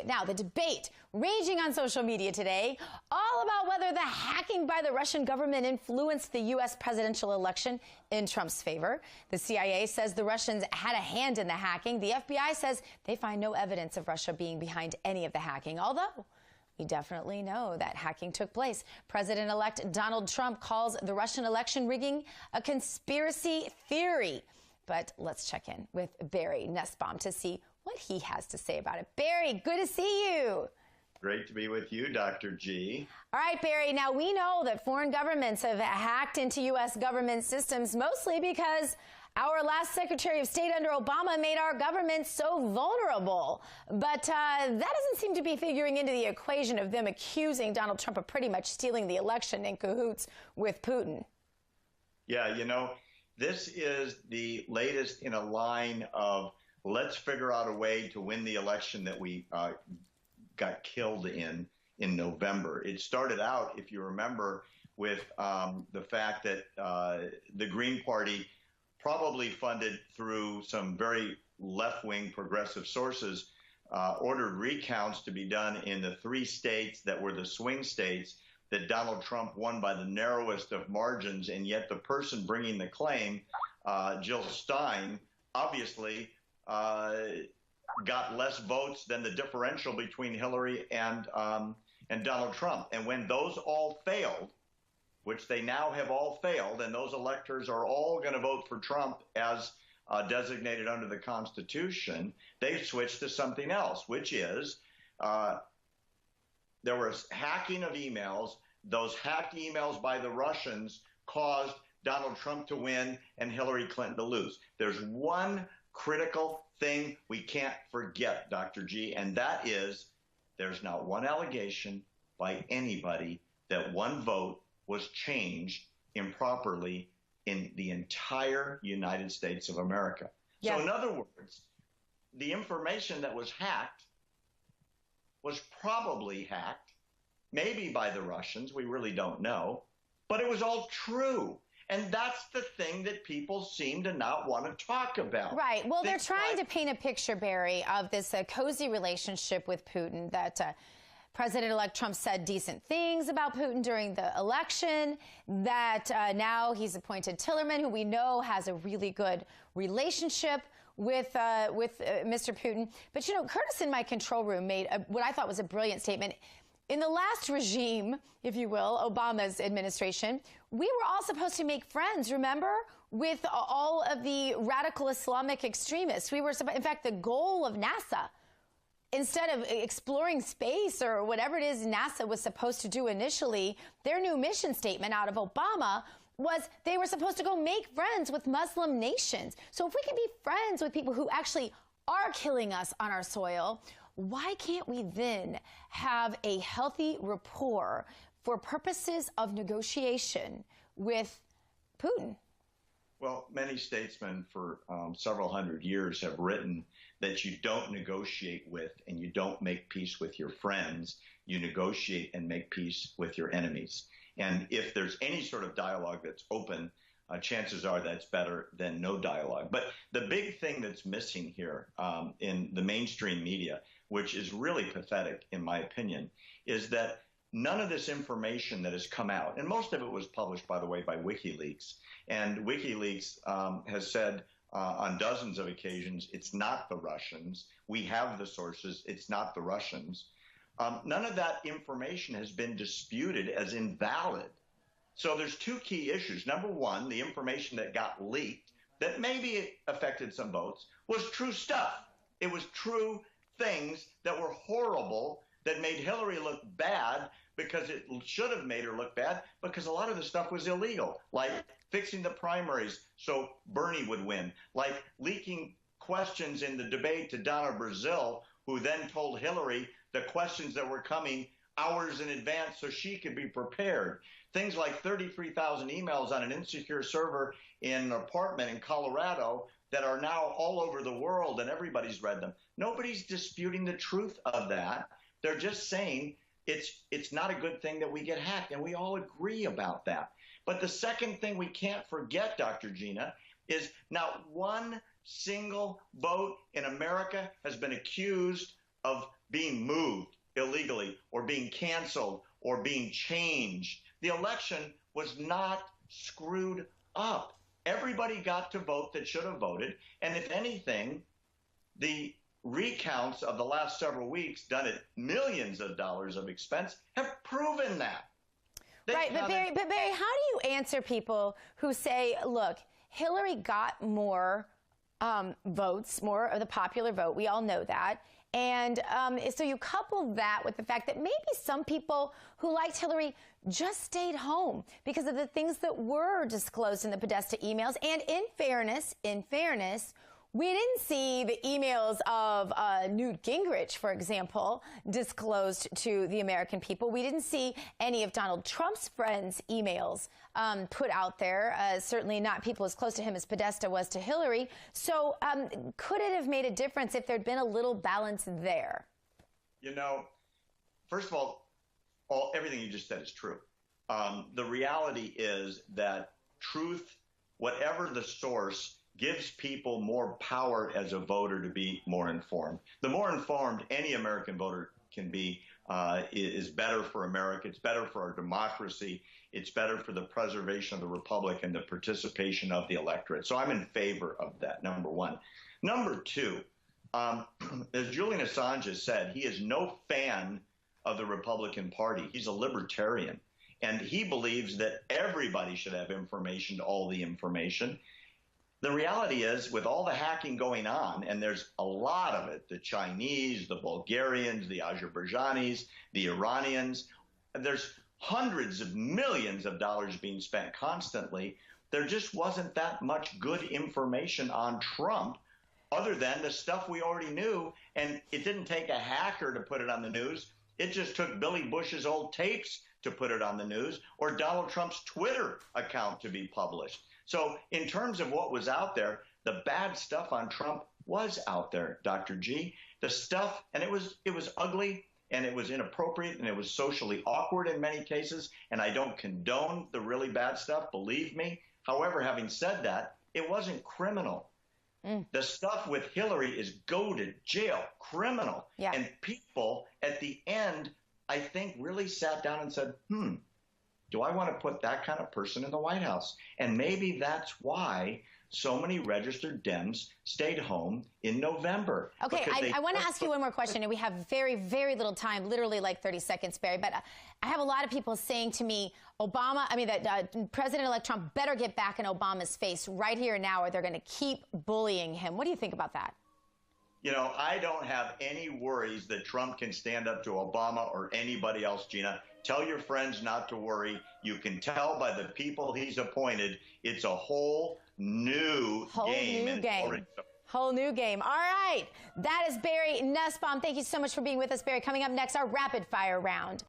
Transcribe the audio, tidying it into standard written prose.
Now, the debate raging on social media today, all about whether the hacking by the Russian government influenced the U.S. presidential election in Trump's favor. The CIA says the Russians had a hand in the hacking. The FBI says they find no evidence of Russia being behind any of the hacking, although we definitely know that hacking took place. President-elect Donald Trump calls the Russian election rigging a conspiracy theory. But let's check in with Barry Nussbaum to see what he has to say about it. Barry, good to see you. Great to be with you, Dr. G. All right, Barry, now we know that foreign governments have hacked into U.S. government systems mostly because our last Secretary of State under Obama made our government so vulnerable. But that doesn't seem to be figuring into the equation of them accusing Donald Trump of pretty much stealing the election in cahoots with Putin. Yeah, you know, this is the latest in a line of let's figure out a way to win the election that we got killed in November. It started out, if you remember, with the fact that the Green Party, probably funded through some very left-wing progressive sources, ordered recounts to be done in the 3 states that were the swing states that Donald Trump won by the narrowest of margins, and yet the person bringing the claim, Jill Stein, obviously got less votes than the differential between Hillary and Donald Trump. And when those all failed, which they now have all failed, and those electors are all going to vote for Trump as designated under the Constitution, they've switched to something else, which is there was hacking of emails. Those hacked emails by the Russians caused Donald Trump to win and Hillary Clinton to lose. There's one critical thing we can't forget, Dr. G, and that is there's not one allegation by anybody that one vote was changed improperly in the entire United States of America. Yeah. So in other words, the information that was hacked was probably hacked, maybe by the Russians, we really don't know, but it was all true. And that's the thing that people seem to not want to talk about. Right. Well, they're trying to paint a picture, Barry, of this cozy relationship with Putin, that President-elect Trump said decent things about Putin during the election, that now he's appointed Tillerman, who we know has a really good relationship with Mr. Putin. But, you know, Curtis in my control room made what I thought was a brilliant statement. In the last regime, if you will, Obama's administration, we were all supposed to make friends, remember, with all of the radical Islamic extremists. We were, in fact, the goal of NASA, instead of exploring space or whatever it is NASA was supposed to do initially, their new mission statement out of Obama was they were supposed to go make friends with Muslim nations. So if we can be friends with people who actually are killing us on our soil, why can't we then have a healthy rapport for purposes of negotiation with Putin? Well, many statesmen for several hundred years have written that you don't negotiate with and you don't make peace with your friends. You negotiate and make peace with your enemies. And if there's any sort of dialogue that's open, chances are that's better than no dialogue. But the big thing that's missing here in the mainstream media, which is really pathetic in my opinion, is that none of this information that has come out, and most of it was published, by the way, by WikiLeaks, and WikiLeaks has said on dozens of occasions, it's not the Russians. We have the sources. It's not the Russians. None of that information has been disputed as invalid. So there's 2 key issues. Number one, the information that got leaked that maybe affected some votes was true stuff. It was true things that were horrible, that made Hillary look bad, because it should have made her look bad, because a lot of the stuff was illegal, like fixing the primaries so Bernie would win, like leaking questions in the debate to Donna Brazile, who then told Hillary the questions that were coming hours in advance so she could be prepared. Things like 33,000 emails on an insecure server in an apartment in Colorado that are now all over the world and everybody's read them. Nobody's disputing the truth of that. They're just saying it's not a good thing that we get hacked, and we all agree about that. But the second thing we can't forget, Dr. Gina, is not one single vote in America has been accused of being moved illegally or being canceled or being changed. The election was not screwed up. Everybody got to vote that should have voted. And if anything, the recounts of the last several weeks, done at millions of dollars of expense, have proven that. Right, but Barry, how do you answer people who say, look, Hillary got more votes, more of the popular vote. We all know that. And so you couple that with the fact that maybe some people who liked Hillary just stayed home because of the things that were disclosed in the Podesta emails. And in fairness, we didn't see the emails of Newt Gingrich, for example, disclosed to the American people. We didn't see any of Donald Trump's friends' emails put out there, certainly not people as close to him as Podesta was to Hillary. So could it have made a difference if there'd been a little balance there? You know, first of all, everything you just said is true. The reality is that truth, whatever the source, gives people more power as a voter to be more informed. The more informed any American voter can be is better for America. It's better for our democracy. It's better for the preservation of the republic and the participation of the electorate. So I'm in favor of that, number one. Number two, as Julian Assange has said, he is no fan of the Republican Party. He's a libertarian. And he believes that everybody should have information to all the information. The reality is, with all the hacking going on, and there's a lot of it, the Chinese, the Bulgarians, the Azerbaijanis, the Iranians, there's hundreds of millions of dollars being spent constantly. There just wasn't that much good information on Trump other than the stuff we already knew. And it didn't take a hacker to put it on the news. It just took Billy Bush's old tapes to put it on the news, or Donald Trump's Twitter account to be published. So in terms of what was out there, the bad stuff on Trump was out there, Dr. G. The stuff, and it was ugly, and it was inappropriate, and it was socially awkward in many cases, and I don't condone the really bad stuff, believe me. However, having said that, it wasn't criminal. The stuff with Hillary is go to jail, criminal. Yeah. And people at the end, I think, really sat down and said, do I want to put that kind of person in the White House? And maybe that's why so many registered Dems stayed home in November. Okay, I want to ask you one more question, and we have very, very little time, literally like 30 seconds, Barry. But I have a lot of people saying to me, that President-elect Trump better get back in Obama's face right here and now, or they're going to keep bullying him. What do you think about that? You know, I don't have any worries that Trump can stand up to Obama or anybody else, Gina. Tell your friends not to worry. You can tell by the people he's appointed, it's a whole new game. Whole new game. All right. That is Barry Nussbaum. Thank you so much for being with us, Barry. Coming up next, our rapid fire round.